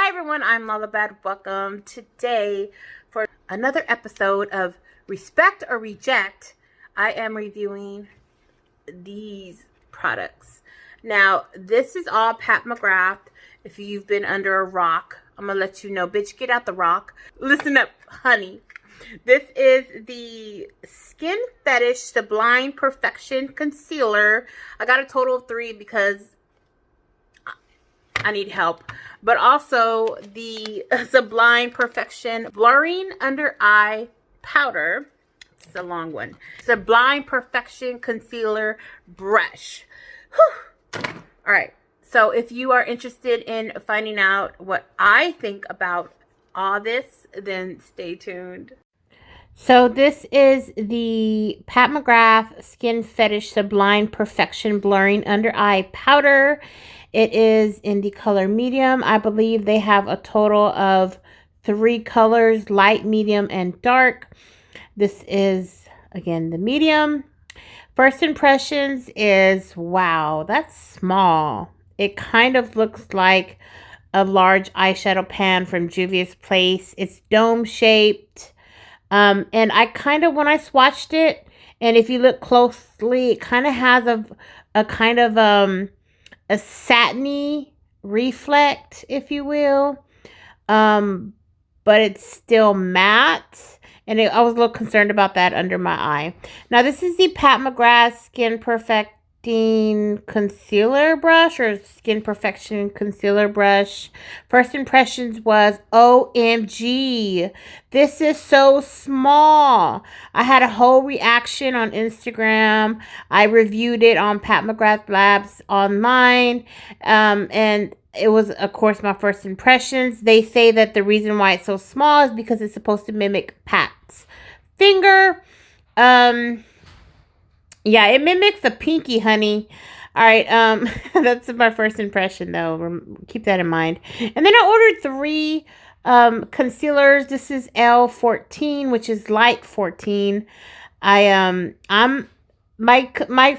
everyone, I'm LALABAD. Welcome today for another episode of Respect or Reject. I am reviewing these products. Now, this is all Pat McGrath. If you've been under a rock, I'm going to let you know. Bitch, get out the rock. Listen up, honey. This is the Skin Fetish Sublime Perfection Concealer. I got a total of 3 because I need help. But also the Sublime Perfection Blurring Under Eye Powder. It's a long one. Sublime Perfection Concealer Brush. Whew. All right. So if you are interested in finding out what I think about all this, then stay tuned. So this is the Pat McGrath Skin Fetish Sublime Perfection Blurring Under Eye Powder. It is in the color medium. I believe they have a total of 3 colors, light, medium, and dark. This is, again, the medium. First impressions is, wow, that's small. It kind of looks like a large eyeshadow pan from Juvia's Place. It's dome-shaped. And I kind of, when I swatched it, and if you look closely, it kind of has a kind of, a satiny reflect, if you will. But it's still matte. And I was a little concerned about that under my eye. Now, this is the Pat McGrath Skin Perfecting Concealer Brush, or Skin Perfection Concealer Brush. First impressions was, OMG, this is so small. I had a whole reaction on Instagram. I reviewed it on Pat McGrath Labs online. And it was, of course, my first impressions. They say that the reason why it's so small is because it's supposed to mimic Pat's finger. Yeah, it mimics a pinky, honey. All right, that's my first impression, though. Keep that in mind. And then I ordered 3 concealers. This is L14, which is light 14. My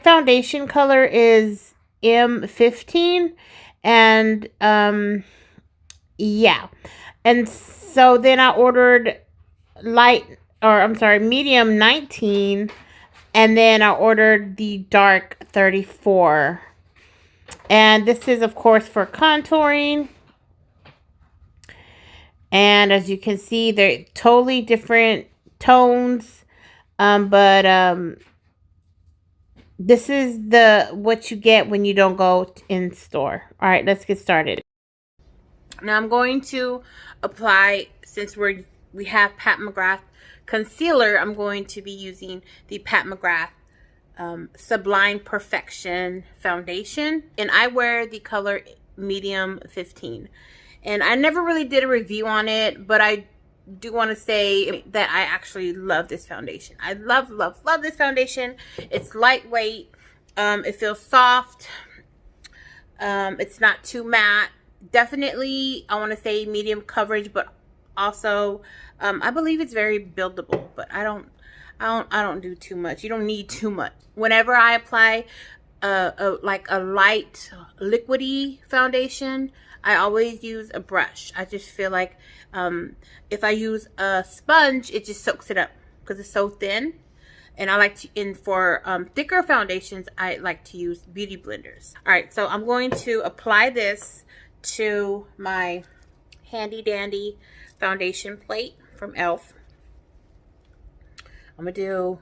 foundation color is M15, and yeah. And so then I ordered medium 19. And then I ordered the dark 34. And this is, of course, for contouring. And as you can see, they're totally different tones. This is what you get when you don't go in store. All right, let's get started. Now I'm going to apply, since we have Pat McGrath concealer, I'm going to be using the Pat McGrath Sublime Perfection foundation, and I wear the color medium 15. And I never really did a review on it, but I do want to say that I actually love this foundation. I love this foundation. It's lightweight. It feels soft. It's not too matte. Definitely, I want to say medium coverage, but also I believe it's very buildable, but I don't do too much. You don't need too much. Whenever I apply like a light liquidy foundation, I always use a brush. I just feel like if I use a sponge, it just soaks it up because it's so thin. And I like to, for thicker foundations, I like to use beauty blenders. All right, so I'm going to apply this to my handy dandy foundation plate from e.l.f. I'm gonna do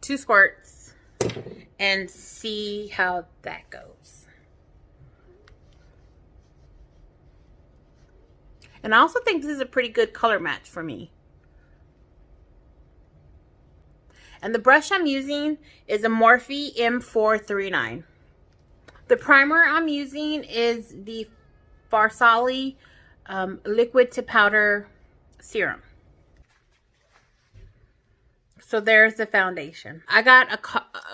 2 squirts and see how that goes. And I also think this is a pretty good color match for me. And the brush I'm using is a Morphe M439. The primer I'm using is the Farsali liquid to powder serum. So there's the foundation. I got a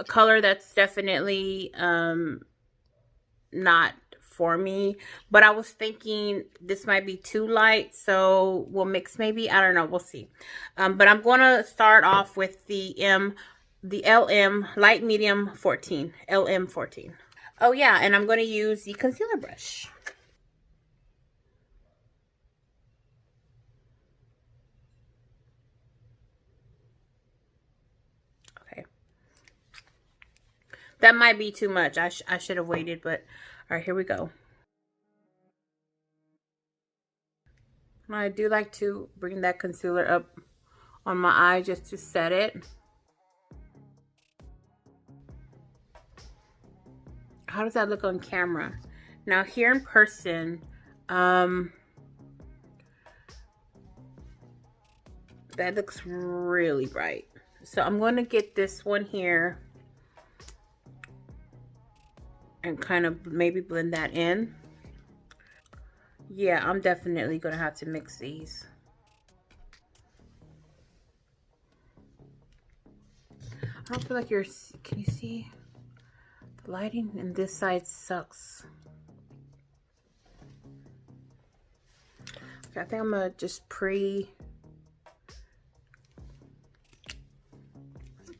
color that's definitely not for me, but I was thinking this might be too light, so we'll mix maybe. I don't know, we'll see. But I'm going to start off with the LM light medium 14, LM 14. Oh yeah, and I'm going to use the concealer brush. That might be too much. I should have waited, but all right, here we go. I do like to bring that concealer up on my eye just to set it. How does that look on camera? Now here in person, that looks really bright. So I'm going to get this one here and kind of maybe blend that in. Yeah, I'm definitely going to have to mix these. I don't feel like you're, can you see? The lighting in this side sucks. Okay, I think I'm going to just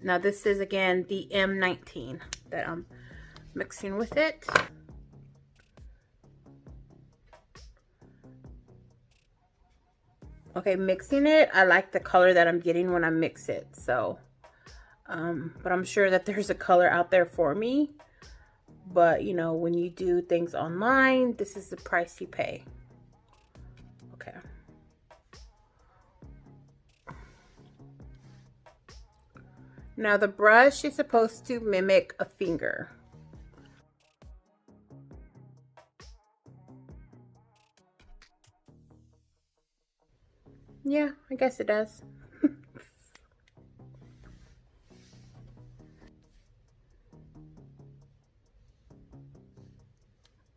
Now this is again the M19 that I'm mixing with it. Okay, mixing it, I like the color that I'm getting when I mix it. So, but I'm sure that there's a color out there for me. But, you know, when you do things online, this is the price you pay. Okay. Now the brush is supposed to mimic a finger. Yeah, I guess it does.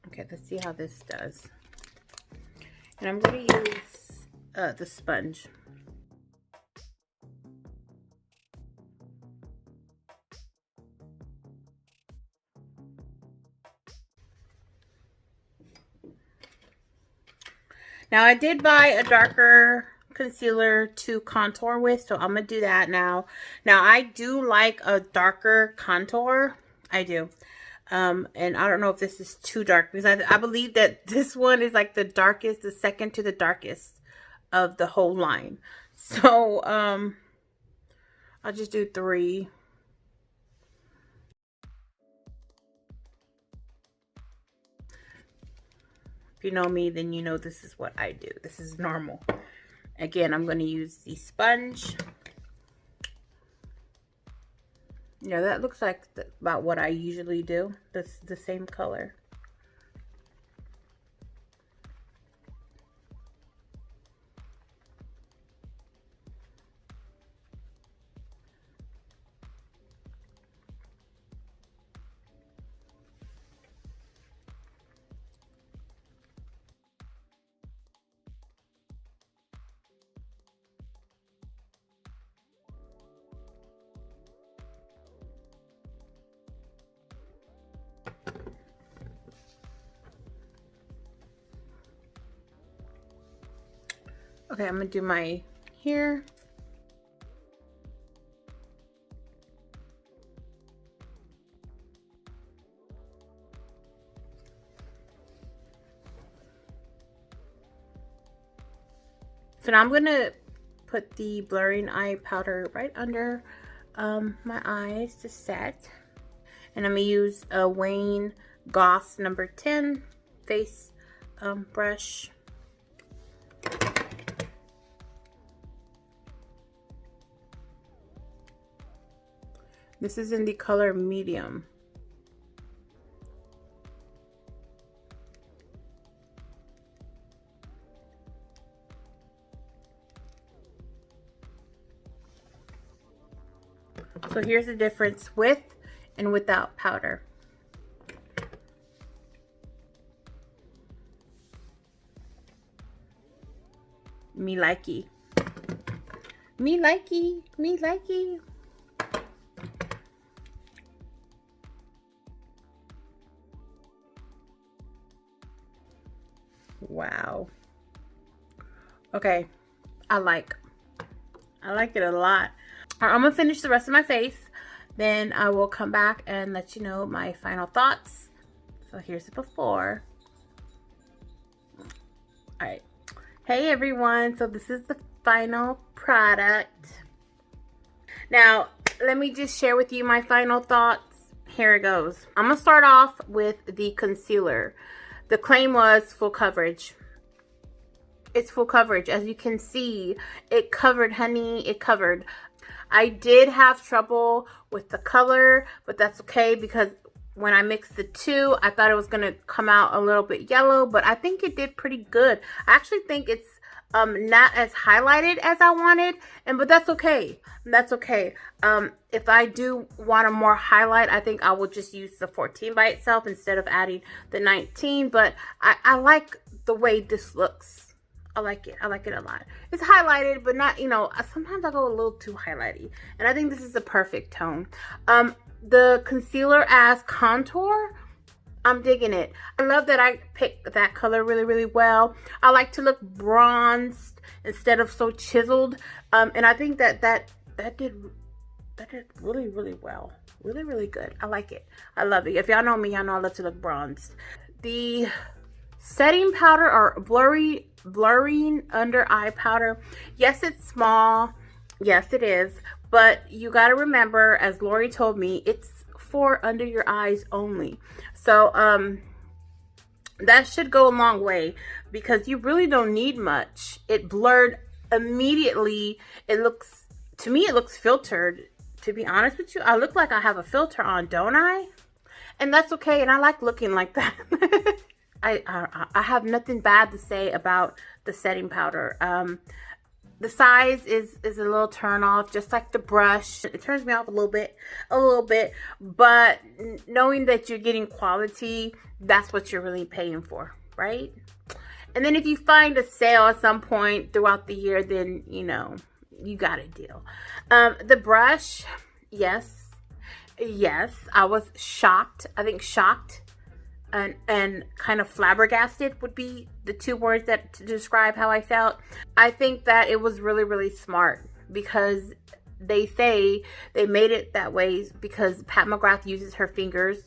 Okay, let's see how this does. And I'm going to use the sponge. Now I did buy a darker concealer to contour with, so I'm gonna do that now. Now I do like a darker contour. I do. And I don't know if this is too dark, because I believe that this one is like the darkest, the second to the darkest of the whole line. So I'll just do 3. If you know me, then you know this is what I do. This is normal. Again, I'm going to use the sponge. Yeah, that looks like about what I usually do. That's the same color. Okay, I'm gonna do my hair. So now I'm gonna put the blurring eye powder right under my eyes to set. And I'm gonna use a Wayne Goss number 10 face brush. This is in the color medium. So here's the difference with and without powder. Me likey. Me likey. Me likey. Wow. Okay. I like it a lot. All right, I'm gonna finish the rest of my face. Then I will come back and let you know my final thoughts. So here's the before. All right. Hey everyone. So this is the final product. Now, let me just share with you my final thoughts. here it goes. I'm gonna start off with the concealer. The claim was full coverage. It's full coverage. As you can see, it covered, honey. It covered. I did have trouble with the color, but that's okay because when I mixed the two, I thought it was going to come out a little bit yellow, but I think it did pretty good. I actually think it's not as highlighted as I wanted, but that's okay. That's okay. If I do want a more highlight, I think I will just use the 14 by itself instead of adding the 19, but I like the way this looks. I like it. I like it a lot. It's highlighted, but not, you know, sometimes I go a little too highlighty. And I think this is the perfect tone. The concealer as contour, I'm digging it. I love that I picked that color really, really well. I like to look bronzed instead of so chiseled. And I think that did really, really well. Really, really good. I like it. I love it. If y'all know me, y'all know I love to look bronzed. The setting powder or blurring under eye powder. Yes, it's small. Yes, it is. But you got to remember, as Lori told me, it's for under your eyes only. So that should go a long way because you really don't need much. It blurred immediately. It looks, to me, it looks filtered. To be honest with you, I look like I have a filter on, don't I? And that's okay. And I like looking like that. I have nothing bad to say about the setting powder. The size is a little turn off, just like the brush. It turns me off a little bit, but knowing that you're getting quality, that's what you're really paying for, right? And then if you find a sale at some point throughout the year, then, you know, you got a deal. The brush, yes, I was shocked. I think shocked and kind of flabbergasted would be the two words that to describe how I felt. I think that it was really, really smart because they say they made it that way because Pat McGrath uses her fingers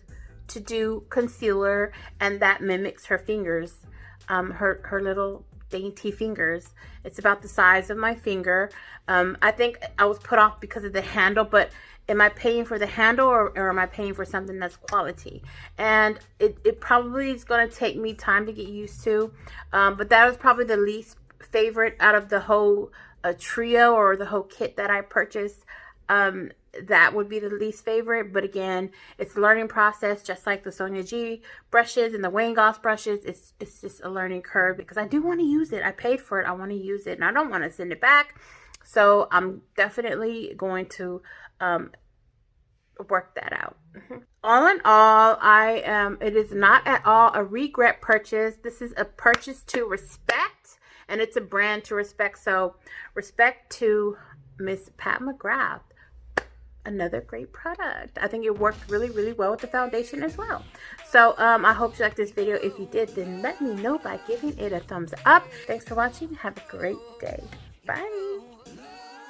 to do concealer, and that mimics her fingers, her little dainty fingers. It's about the size of my finger. I think I was put off because of the handle, but am I paying for the handle or am I paying for something that's quality? And it probably is going to take me time to get used to. But that was probably the least favorite out of the whole trio or the whole kit that I purchased. That would be the least favorite. But again, it's a learning process, just like the Sonia G brushes and the Wayne Goss brushes. It's just a learning curve because I do want to use it. I paid for it. I want to use it and I don't want to send it back. So I'm definitely going to work that out. All in all, it is not at all a regret purchase. This is a purchase to respect, and it's a brand to respect. So respect to Miss Pat McGrath. Another great product. I think it worked really, really well with the foundation as well. So I hope you liked this video. If you did, then let me know by giving it a thumbs up. Thanks for watching. Have a great day. Bye.